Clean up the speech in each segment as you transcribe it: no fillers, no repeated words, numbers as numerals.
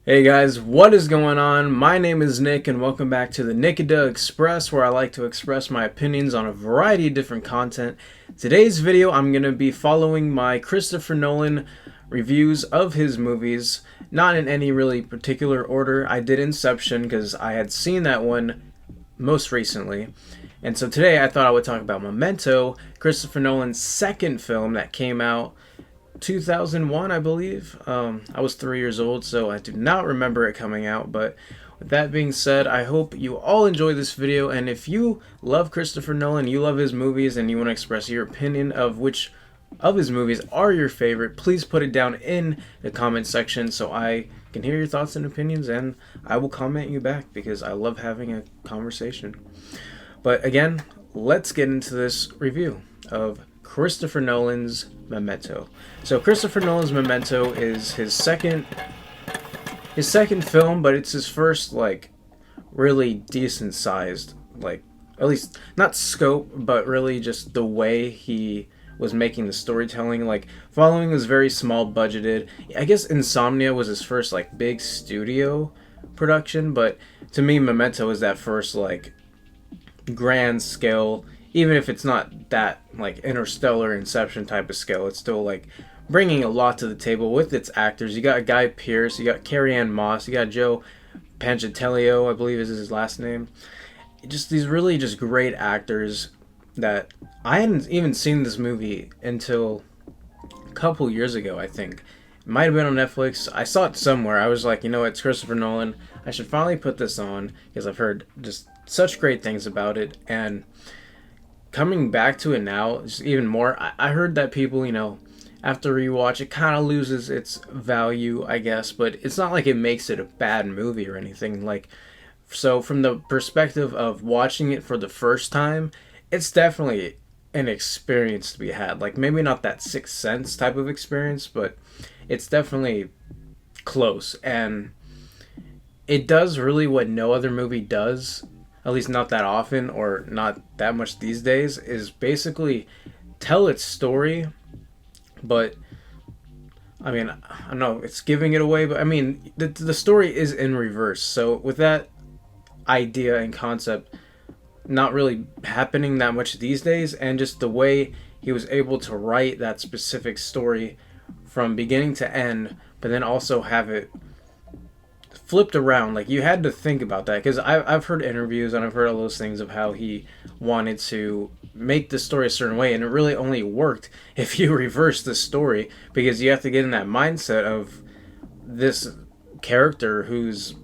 Hey guys, what is going on? My name is Nick and welcome back to the Nickada Express, where I like to express my opinions on a variety of different content. Today's video I'm going to be following my Christopher Nolan reviews of his movies, not in any really particular order. I did Inception because I had seen that one most recently. And so today I thought I would talk about Memento, Christopher Nolan's second film that came out 2001, I believe. I was 3 years old, so I do not remember it coming out. But with that being said, I hope you all enjoy this video. And if you love Christopher Nolan, you love his movies, and you want to express your opinion of which of his movies are your favorite, please put it down in the comment section so I can hear your thoughts and opinions, and I will comment you back because I love having a conversation. But again, let's get into this review of Christopher Nolan's Memento. So Christopher Nolan's Memento is his second film, but it's his first really decent sized, at least not scope, but really just the way he was making the storytelling. Following was very small budgeted. I guess Insomnia was his first big studio production, but to me Memento is that first grand scale, even if it's not that Interstellar, Inception type of scale. It's still bringing a lot to the table with its actors. You got Guy Pearce, you got Carrie-Anne Moss, you got Joe Pantoliano, I believe is his last name. Just these really just great actors that I hadn't even seen this movie until a couple years ago, I think. It might have been on Netflix. I saw it somewhere. I was like, it's Christopher Nolan. I should finally put this on because I've heard just such great things about it. And coming back to it now, just even more, I heard that people, after rewatch, it kind of loses its value, I guess, but it's not like it makes it a bad movie or anything. So from the perspective of watching it for the first time, it's definitely an experience to be had. Maybe not that Sixth Sense type of experience, but it's definitely close. And it does really what no other movie does, at least not that often or not that much these days, is basically tell its story. But I mean, I don't know, it's giving it away, but I mean, the story is in reverse. So with that idea and concept not really happening that much these days, and just the way he was able to write that specific story from beginning to end, but then also have it flipped around. You had to think about that, because I've heard interviews and I've heard all those things of how he wanted to make the story a certain way, and it really only worked if you reverse the story, because you have to get in that mindset of this character whose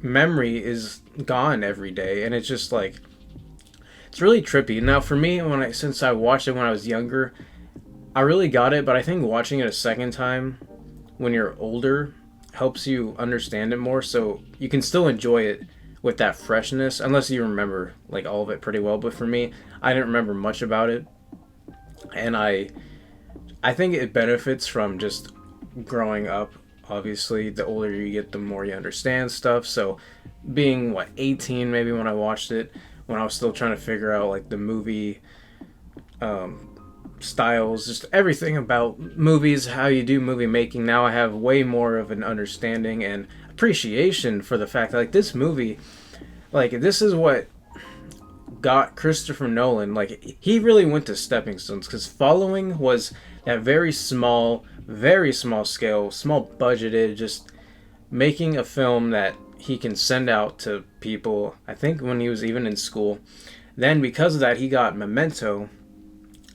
memory is gone every day, and it's just it's really trippy. Now for me, since I watched it when I was younger, I really got it, but I think watching it a second time when you're older helps you understand it more, so you can still enjoy it with that freshness, unless you remember all of it pretty well. But for me, I didn't remember much about it, and I think it benefits from just growing up. Obviously, the older you get, the more you understand stuff. So being 18 maybe when I watched it, when I was still trying to figure out the movie styles, just everything about movies, how you do movie making. Now I have way more of an understanding and appreciation for the fact that this movie, this is what got Christopher Nolan. He really went to stepping stones, because Following was that very small scale, small budgeted, just making a film that he can send out to people, I think when he was even in school. Then because of that, he got Memento.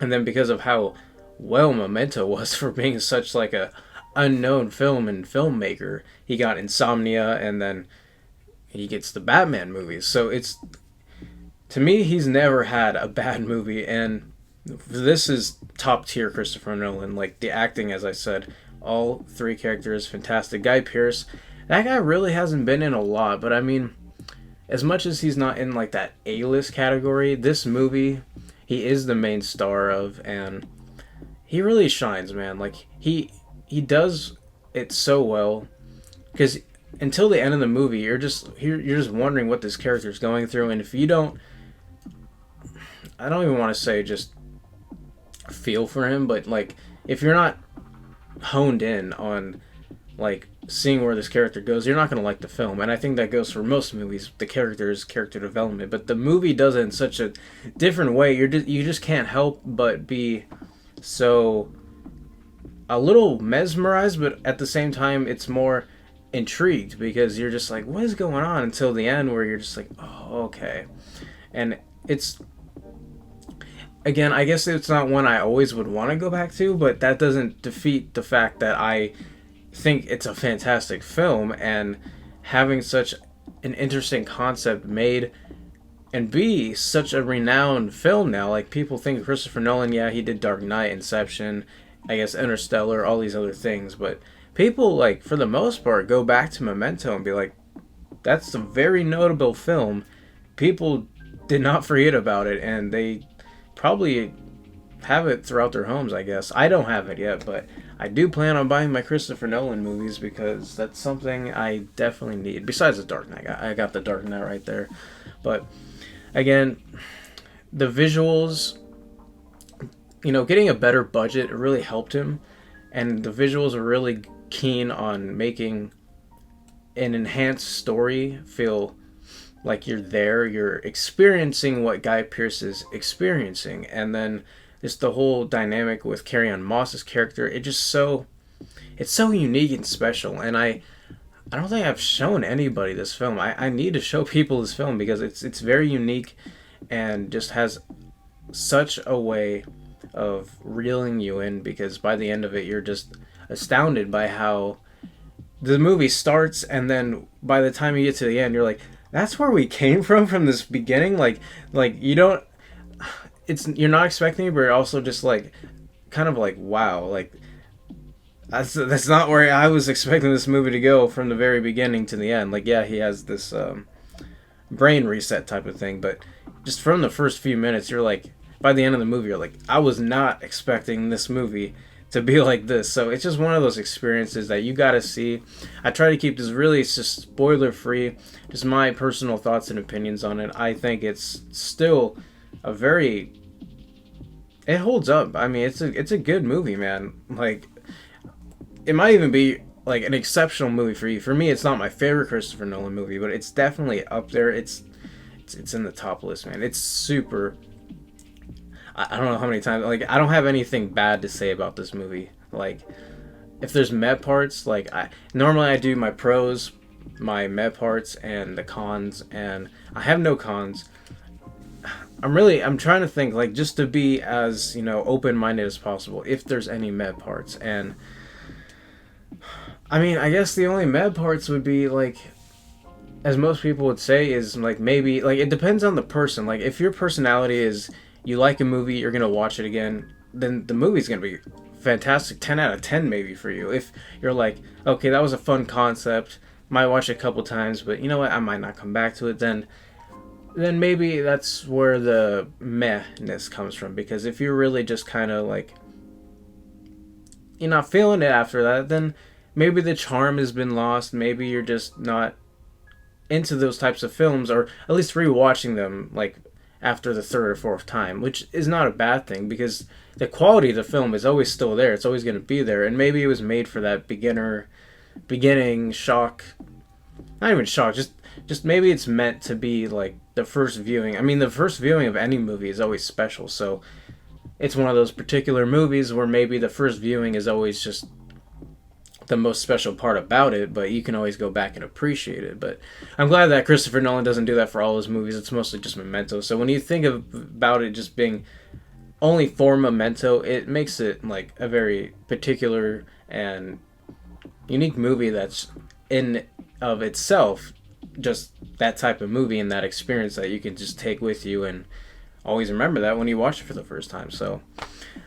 And then because of how well Memento was for being such a unknown film and filmmaker, he got Insomnia, and then he gets the Batman movies. So to me, he's never had a bad movie, and this is top tier Christopher Nolan. The acting, as I said, all three characters fantastic. Guy Pearce, that guy really hasn't been in a lot, but I mean, as much as he's not in that A-list category, this movie he is the main star of, and he really shines, man. He does it so well, because until the end of the movie, you're just wondering what this character is going through, and if you don't, I don't even want to say just feel for him, but if you're not honed in on seeing where this character goes, you're not going to like the film. And I think that goes for most movies. The character is character development, but the movie does it in such a different way. You just can't help but be so a little mesmerized, but at the same time, it's more intrigued because you're just like, what is going on until the end, where you're just like, oh, okay. And it's, again, I guess it's not one I always would want to go back to, but that doesn't defeat the fact that I think it's a fantastic film, and having such an interesting concept made and be such a renowned film now. Like, people think Christopher Nolan, yeah, he did Dark Knight, Inception, I guess Interstellar, all these other things, but people, like, for the most part, go back to Memento and be like, that's a very notable film. People did not forget about it, and they probably have it throughout their homes, I guess. I don't have it yet, but I do plan on buying my Christopher Nolan movies because that's something I definitely need. Besides the Dark Knight, I got the Dark Knight right there. But again, the visuals, getting a better budget really helped him, and the visuals are really keen on making an enhanced story feel like you're there, you're experiencing what Guy Pearce is experiencing, and then just the whole dynamic with Carrie-Anne Moss's character, it's so unique and special. And I don't think I've shown anybody this film. I need to show people this film because it's very unique and just has such a way of reeling you in, because by the end of it you're just astounded by how the movie starts, and then by the time you get to the end you're like, that's where we came from this beginning. Like you don't, you're not expecting it, but you're also just like, kind of like, wow, like that's not where I was expecting this movie to go from the very beginning to the end. Like, yeah, he has this brain reset type of thing, but just from the first few minutes, you're like, by the end of the movie, you're like, I was not expecting this movie to be like this. So it's just one of those experiences that you gotta see. I try to keep this really just spoiler free, just my personal thoughts and opinions on it. I think it's still a very, it holds up. I mean, it's a good movie, man. Like, it might even be like an exceptional movie for you. For me, it's not my favorite Christopher Nolan movie, but it's definitely up there. It's in the top list, man. It's super. I don't know how many times, like, I don't have anything bad to say about this movie. Like, if there's med parts, like, normally I do my pros, my med parts, and the cons, and I have no cons. I'm trying to think, like, just to be as, open-minded as possible, if there's any med parts. And I mean, I guess the only med parts would be, like, as most people would say, is, like, maybe, like, it depends on the person. Like, if your personality is, you like a movie, you're going to watch it again, then the movie's going to be fantastic. 10 out of 10 maybe for you. If you're like, okay, that was a fun concept, might watch it a couple times, but you know what, I might not come back to it, then maybe that's where the meh-ness comes from. Because if you're really just kind of like, you're not feeling it after that, then maybe the charm has been lost. Maybe you're just not into those types of films, or at least rewatching them, like, after the third or fourth time, which is not a bad thing, because the quality of the film is always still there. It's always going to be there, and maybe it was made for that beginning shock. Not even shock, just maybe it's meant to be like the first viewing. I mean, the first viewing of any movie is always special, so it's one of those particular movies where maybe the first viewing is always just the most special part about it, but you can always go back and appreciate it. But I'm glad that Christopher Nolan doesn't do that for all his movies. It's mostly just Memento. So when you think about it just being only for Memento, it makes it like a very particular and unique movie that's in of itself just that type of movie and that experience that you can just take with you and always remember that when you watch it for the first time. So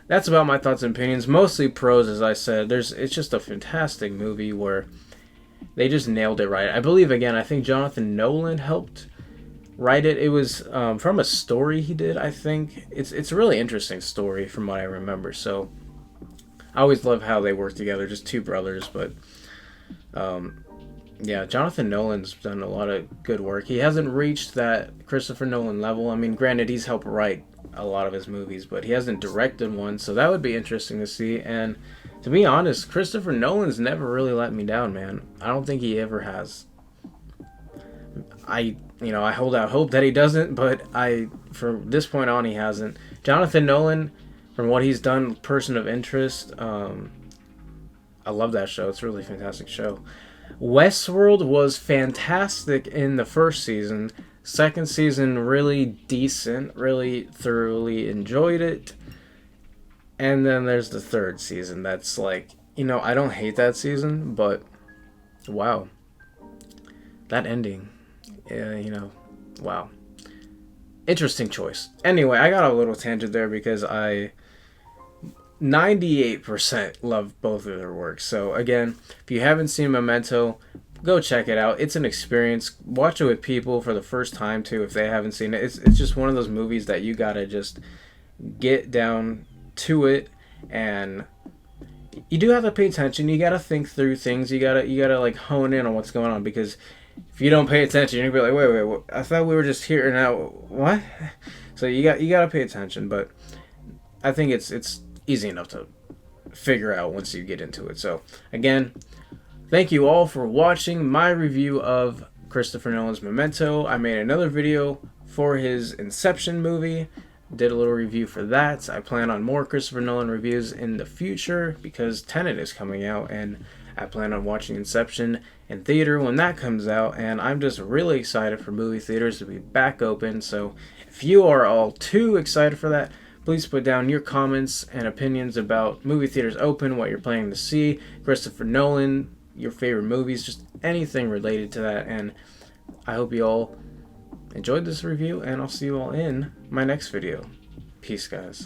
that's about my thoughts and opinions. Mostly pros, as I said. It's just a fantastic movie where they just nailed it right. I believe, again, I think Jonathan Nolan helped write it. It was from a story he did, I think. It's a really interesting story from what I remember. So I always love how they work together, just two brothers. But yeah, Jonathan Nolan's done a lot of good work. He hasn't reached that Christopher Nolan level. I mean, granted, he's helped write a lot of his movies, but he hasn't directed one, so that would be interesting to see. And to be honest, Christopher Nolan's never really let me down, man. I don't think he ever has. I hold out hope that he doesn't, but from this point on, he hasn't. Jonathan Nolan, from what he's done, Person of Interest, I love that show. It's a really fantastic show. Westworld was fantastic in the first season. Second season, really decent. Really thoroughly enjoyed it. And then there's the third season. That's like, I don't hate that season, but wow. That ending. Wow. Interesting choice. Anyway, I got a little tangent there because I 98% love both of their works. So again, if you haven't seen Memento, go check it out. It's an experience. Watch it with people for the first time too if they haven't seen it. It's just one of those movies that you gotta just get down to it, and you do have to pay attention. You gotta think through things. You gotta like hone in on what's going on, because if you don't pay attention, you're gonna be like, wait, I thought we were just here now. What? So you gotta pay attention. But I think it's easy enough to figure out once you get into it. So again, thank you all for watching my review of Christopher Nolan's Memento. I made another video for his Inception movie. Did a little review for that. I plan on more Christopher Nolan reviews in the future because Tenet is coming out, and I plan on watching Inception in theater when that comes out, and I'm just really excited for movie theaters to be back open. So if you are all too excited for that, please put down your comments and opinions about movie theaters open, what you're planning to see, Christopher Nolan, your favorite movies, just anything related to that. And I hope you all enjoyed this review, and I'll see you all in my next video. Peace, guys.